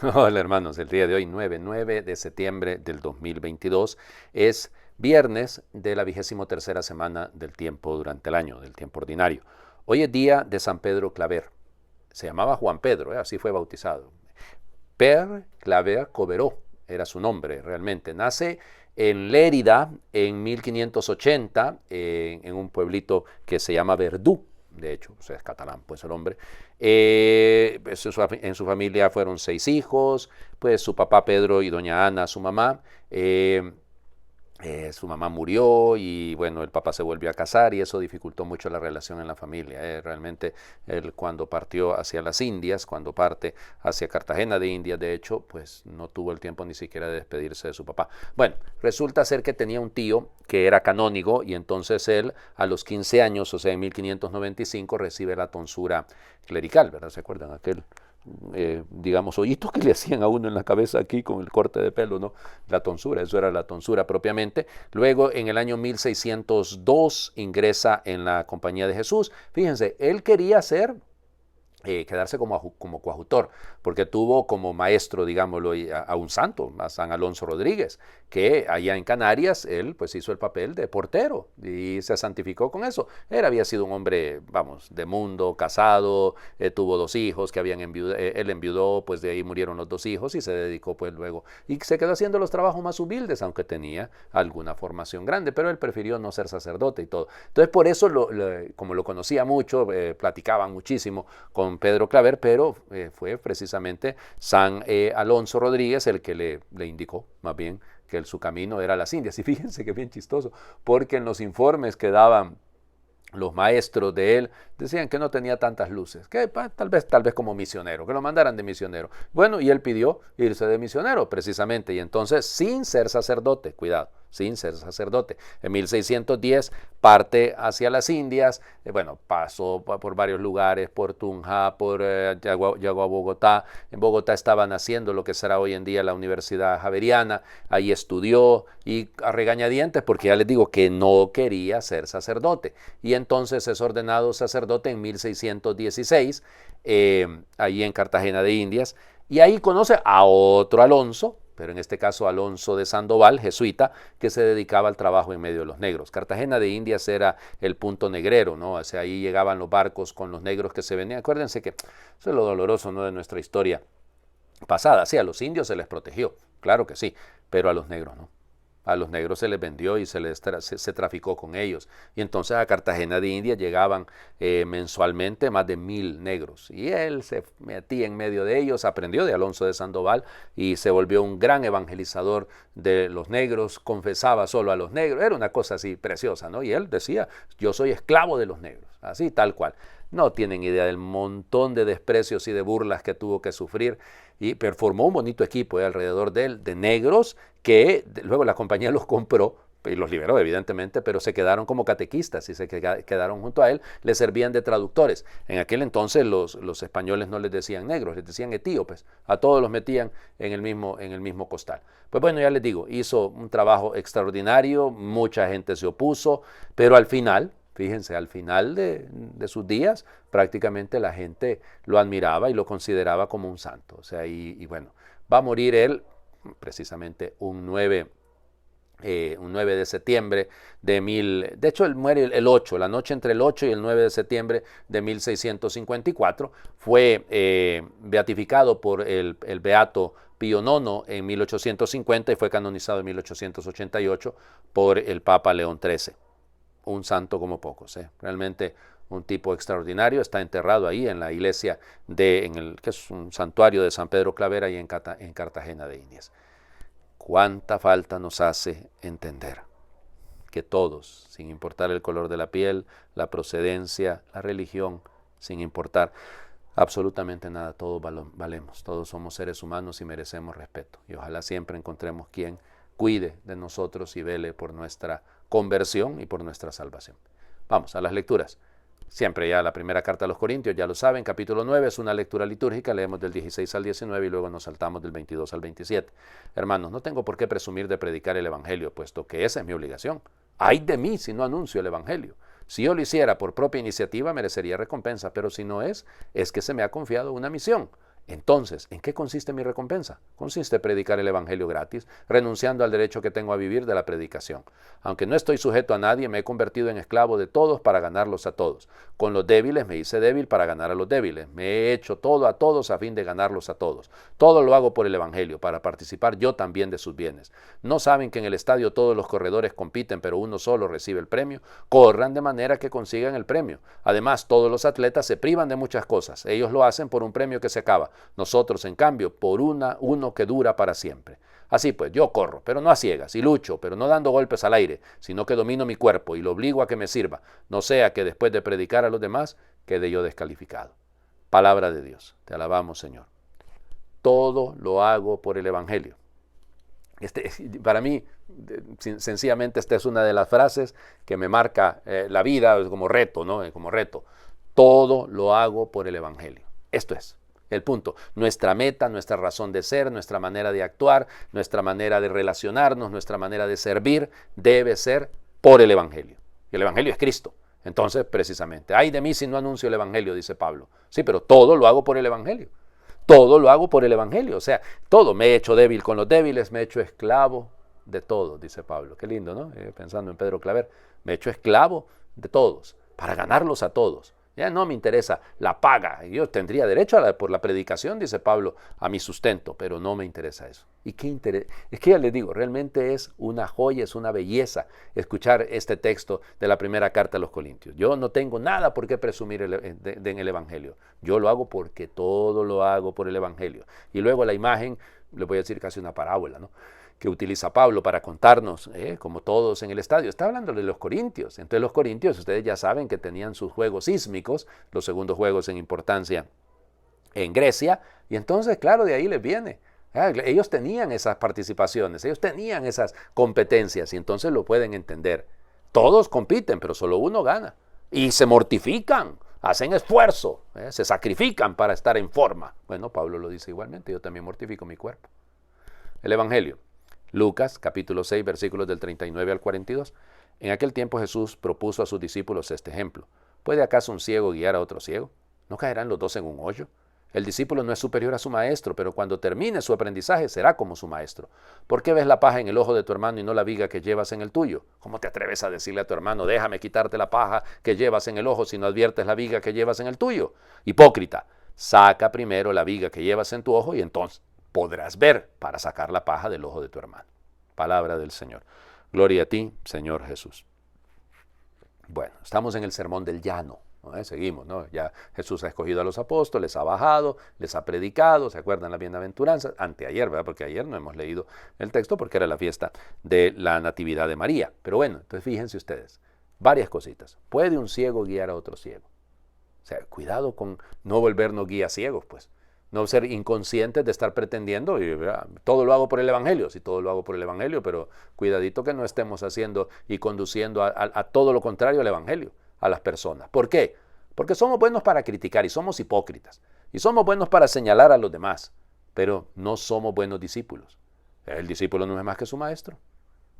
Hola hermanos, el día de hoy, 9 de septiembre del 2022, es viernes de la 23ª semana del tiempo durante el año, del tiempo ordinario. Hoy es día de San Pedro Claver. Se llamaba Juan Pedro, así fue bautizado. Père Claver Coberó era su nombre realmente. Nace en Lérida en 1580, en un pueblito que se llama Verdú. De hecho, o sea, es catalán, pues el hombre. En su familia fueron 6 hijos, pues su papá Pedro y doña Ana, su mamá. Su mamá murió y bueno, el papá se volvió a casar y eso dificultó mucho la relación en la familia. Realmente él cuando partió hacia las Indias, cuando parte hacia Cartagena de Indias, de hecho, pues no tuvo el tiempo ni siquiera de despedirse de su papá. Bueno, resulta ser que tenía un tío que era canónigo y entonces él a los 15 años, o sea, en 1595, recibe la tonsura clerical, ¿verdad? ¿Se acuerdan? Digamos, hoyitos que le hacían a uno en la cabeza aquí con el corte de pelo, ¿no? La tonsura, eso era la tonsura propiamente. Luego, en el año 1602, ingresa en la Compañía de Jesús. Fíjense, él quería ser quedarse como coadjutor, porque tuvo como maestro, digámoslo, a un santo, a San Alonso Rodríguez, que allá en Canarias él pues hizo el papel de portero y se santificó con eso. Él había sido un hombre, vamos, de mundo, casado, tuvo 2 hijos que él enviudó, pues de ahí murieron los 2 hijos y se dedicó pues luego, y se quedó haciendo los trabajos más humildes, aunque tenía alguna formación grande, pero él prefirió no ser sacerdote y todo. Entonces por eso, como lo conocía mucho, platicaban muchísimo con Pedro Claver, pero fue precisamente San Alonso Rodríguez el que le indicó más bien que su camino era las Indias. Y fíjense que bien chistoso, porque en los informes que daban los maestros de él decían que no tenía tantas luces, que tal vez como misionero, que lo mandaran de misionero. Bueno, y él pidió irse de misionero precisamente, y entonces sin ser sacerdote, cuidado, sin ser sacerdote. En 1610 parte hacia las Indias, bueno, pasó por varios lugares, por Tunja, llegó a Bogotá. En Bogotá estaban haciendo lo que será hoy en día la Universidad Javeriana, ahí estudió y a regañadientes, porque ya les digo que no quería ser sacerdote. Y entonces es ordenado sacerdote en 1616, ahí en Cartagena de Indias, y ahí conoce a otro Alonso, pero en este caso Alonso de Sandoval, jesuita, que se dedicaba al trabajo en medio de los negros. Cartagena de Indias era el punto negrero, ¿no? O sea, ahí llegaban los barcos con los negros que se venían. Acuérdense que eso es lo doloroso, ¿no?, de nuestra historia pasada. Sí, a los indios se les protegió, claro que sí, pero a los negros no. A los negros se les vendió y se traficó con ellos. Y entonces a Cartagena de Indias llegaban mensualmente más de 1000 negros. Y él se metía en medio de ellos, aprendió de Alonso de Sandoval y se volvió un gran evangelizador de los negros, confesaba solo a los negros. Era una cosa así preciosa, ¿no? Y él decía, yo soy esclavo de los negros, así tal cual. No tienen idea del montón de desprecios y de burlas que tuvo que sufrir, pero formó un bonito equipo alrededor de él, de negros, que luego la compañía los compró y los liberó evidentemente, pero se quedaron como catequistas y se quedaron junto a él, le servían de traductores. En aquel entonces los españoles no les decían negros, les decían etíopes, a todos los metían en el mismo costal. Pues bueno, ya les digo, hizo un trabajo extraordinario, mucha gente se opuso, pero al final, fíjense, al final de sus días, prácticamente la gente lo admiraba y lo consideraba como un santo. O sea, y bueno, va a morir él precisamente un 9 de septiembre de hecho él muere el 8, la noche entre el 8 y el 9 de septiembre de 1654, fue beatificado por el beato Pío IX en 1850 y fue canonizado en 1888 por el Papa León XIII. Un santo como pocos, realmente un tipo extraordinario. Está enterrado ahí en la iglesia que es un santuario de San Pedro Claver ahí en Cartagena de Indias. Cuánta falta nos hace entender que todos, sin importar el color de la piel, la procedencia, la religión, sin importar absolutamente nada, todos valemos, todos somos seres humanos y merecemos respeto. Y ojalá siempre encontremos quien cuide de nosotros y vele por nuestra conversión y por nuestra salvación. Vamos a las lecturas. Siempre ya la primera carta a los Corintios, ya lo saben, capítulo 9 es una lectura litúrgica, leemos del 16 al 19 y luego nos saltamos del 22 al 27. Hermanos, no tengo por qué presumir de predicar el Evangelio, puesto que esa es mi obligación. ¡Ay de mí si no anuncio el Evangelio! Si yo lo hiciera por propia iniciativa, merecería recompensa, pero si no es que se me ha confiado una misión. Entonces, ¿en qué consiste mi recompensa? Consiste en predicar el Evangelio gratis, renunciando al derecho que tengo a vivir de la predicación. Aunque no estoy sujeto a nadie, me he convertido en esclavo de todos para ganarlos a todos. Con los débiles me hice débil para ganar a los débiles. Me he hecho todo a todos a fin de ganarlos a todos. Todo lo hago por el Evangelio, para participar yo también de sus bienes. ¿No saben que en el estadio todos los corredores compiten, pero uno solo recibe el premio? Corran de manera que consigan el premio. Además, todos los atletas se privan de muchas cosas. Ellos lo hacen por un premio que se acaba. Nosotros, en cambio, por uno que dura para siempre. Así pues, yo corro, pero no a ciegas, y lucho, pero no dando golpes al aire, sino que domino mi cuerpo y lo obligo a que me sirva, no sea que después de predicar a los demás, quede yo descalificado. Palabra de Dios. Te alabamos, Señor. Todo lo hago por el Evangelio. Para mí, sencillamente, esta es una de las frases que me marca la vida como reto, ¿no? Como reto. Todo lo hago por el Evangelio. Esto es el punto. Nuestra meta, nuestra razón de ser, nuestra manera de actuar, nuestra manera de relacionarnos, nuestra manera de servir, debe ser por el Evangelio. Y el Evangelio es Cristo. Entonces, precisamente, ay de mí si no anuncio el Evangelio, dice Pablo. Sí, pero todo lo hago por el Evangelio. Todo lo hago por el Evangelio. O sea, todo. Me he hecho débil con los débiles, me he hecho esclavo de todos, dice Pablo. Qué lindo, ¿no? Pensando en Pedro Claver. Me he hecho esclavo de todos, para ganarlos a todos. Ya no me interesa la paga. Yo tendría derecho por la predicación, dice Pablo, a mi sustento, pero no me interesa eso. ¿Y qué interesa? Es que ya les digo, realmente es una joya, es una belleza escuchar este texto de la primera carta a los Corintios. Yo no tengo nada por qué presumir en el Evangelio. Yo lo hago porque todo lo hago por el Evangelio. Y luego la imagen, le voy a decir casi una parábola, ¿no?, que utiliza Pablo para contarnos, como todos en el estadio. Está hablando de los corintios. Entonces los corintios, ustedes ya saben que tenían sus juegos sísmicos, los segundos juegos en importancia en Grecia, y entonces, claro, de ahí les viene. Ellos tenían esas participaciones, ellos tenían esas competencias, y entonces lo pueden entender. Todos compiten, pero solo uno gana. Y se mortifican, hacen esfuerzo, se sacrifican para estar en forma. Bueno, Pablo lo dice igualmente, yo también mortifico mi cuerpo. El Evangelio. Lucas, capítulo 6, versículos del 39 al 42. En aquel tiempo Jesús propuso a sus discípulos este ejemplo. ¿Puede acaso un ciego guiar a otro ciego? ¿No caerán los dos en un hoyo? El discípulo no es superior a su maestro, pero cuando termine su aprendizaje será como su maestro. ¿Por qué ves la paja en el ojo de tu hermano y no la viga que llevas en el tuyo? ¿Cómo te atreves a decirle a tu hermano, déjame quitarte la paja que llevas en el ojo si no adviertes la viga que llevas en el tuyo? Hipócrita, saca primero la viga que llevas en tu ojo y entonces podrás ver para sacar la paja del ojo de tu hermano. Palabra del Señor. Gloria a ti, Señor Jesús. Bueno, estamos en el sermón del llano, ¿no? Seguimos, ¿no? Ya Jesús ha escogido a los apóstoles, ha bajado, les ha predicado, ¿se acuerdan las bienaventuranzas? Anteayer, ¿verdad? Porque ayer no hemos leído el texto porque era la fiesta de la Natividad de María. Pero bueno, entonces fíjense ustedes, varias cositas. ¿Puede un ciego guiar a otro ciego? O sea, cuidado con no volvernos guías ciegos, pues. No ser inconscientes de estar pretendiendo, y todo lo hago por el Evangelio, sí, todo lo hago por el Evangelio, pero cuidadito que no estemos haciendo y conduciendo a todo lo contrario al Evangelio, a las personas. ¿Por qué? Porque somos buenos para criticar y somos hipócritas, y somos buenos para señalar a los demás, pero no somos buenos discípulos. El discípulo no es más que su maestro,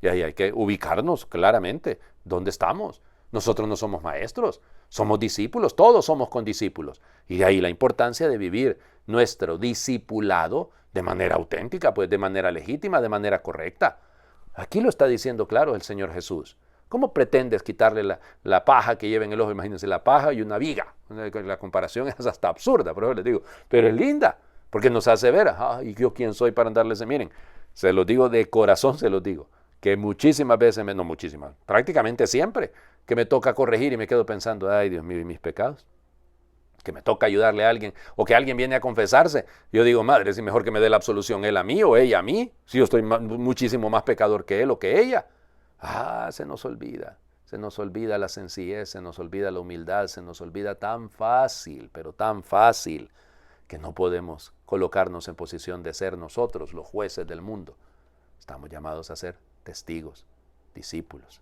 y ahí hay que ubicarnos claramente dónde estamos. Nosotros no somos maestros, somos discípulos, todos somos condiscípulos. Y de ahí la importancia de vivir nuestro discipulado de manera auténtica, pues de manera legítima, de manera correcta. Aquí lo está diciendo claro el Señor Jesús. ¿Cómo pretendes quitarle la paja que lleva en el ojo? Imagínense, la paja y una viga. La comparación es hasta absurda, pero les digo, pero es linda, porque nos hace ver, ¿y yo quién soy para andarles? Miren, se los digo de corazón, se los digo, que muchísimas veces, no muchísimas, prácticamente siempre, que me toca corregir y me quedo pensando, ay Dios mío, ¿y mis pecados? Que me toca ayudarle a alguien, o que alguien viene a confesarse. Yo digo, madre, es mejor que me dé la absolución él a mí o ella a mí, si yo estoy muchísimo más pecador que él o que ella. Se nos olvida la sencillez, se nos olvida la humildad, se nos olvida tan fácil, pero tan fácil, que no podemos colocarnos en posición de ser nosotros los jueces del mundo. Estamos llamados a ser testigos, discípulos.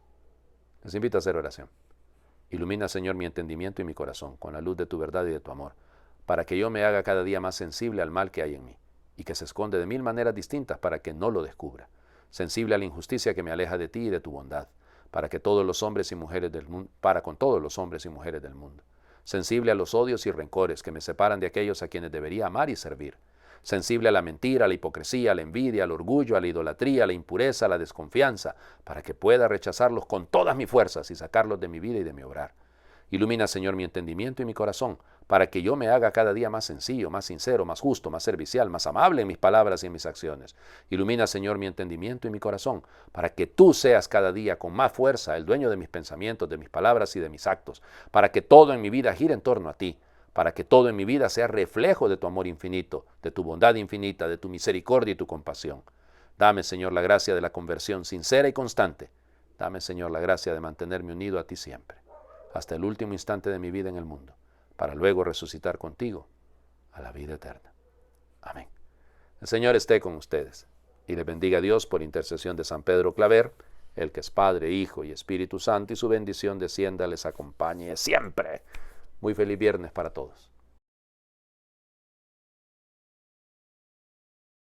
Les invito a hacer oración. Ilumina, Señor, mi entendimiento y mi corazón con la luz de tu verdad y de tu amor, para que yo me haga cada día más sensible al mal que hay en mí y que se esconde de mil maneras distintas para que no lo descubra. Sensible a la injusticia que me aleja de ti y de tu bondad, para con todos los hombres y mujeres del mundo. sensible a los odios y rencores que me separan de aquellos a quienes debería amar y servir, sensible a la mentira, a la hipocresía, a la envidia, al orgullo, a la idolatría, a la impureza, a la desconfianza, para que pueda rechazarlos con todas mis fuerzas y sacarlos de mi vida y de mi obrar. Ilumina, Señor, mi entendimiento y mi corazón, para que yo me haga cada día más sencillo, más sincero, más justo, más servicial, más amable en mis palabras y en mis acciones. Ilumina, Señor, mi entendimiento y mi corazón, para que tú seas cada día con más fuerza el dueño de mis pensamientos, de mis palabras y de mis actos, para que todo en mi vida gire en torno a ti, para que todo en mi vida sea reflejo de tu amor infinito, de tu bondad infinita, de tu misericordia y tu compasión. Dame, Señor, la gracia de la conversión sincera y constante. Dame, Señor, la gracia de mantenerme unido a ti siempre, hasta el último instante de mi vida en el mundo, para luego resucitar contigo a la vida eterna. Amén. El Señor esté con ustedes y les bendiga a Dios por intercesión de San Pedro Claver, el que es Padre, Hijo y Espíritu Santo, y su bendición descienda, les acompañe siempre. Muy feliz viernes para todos.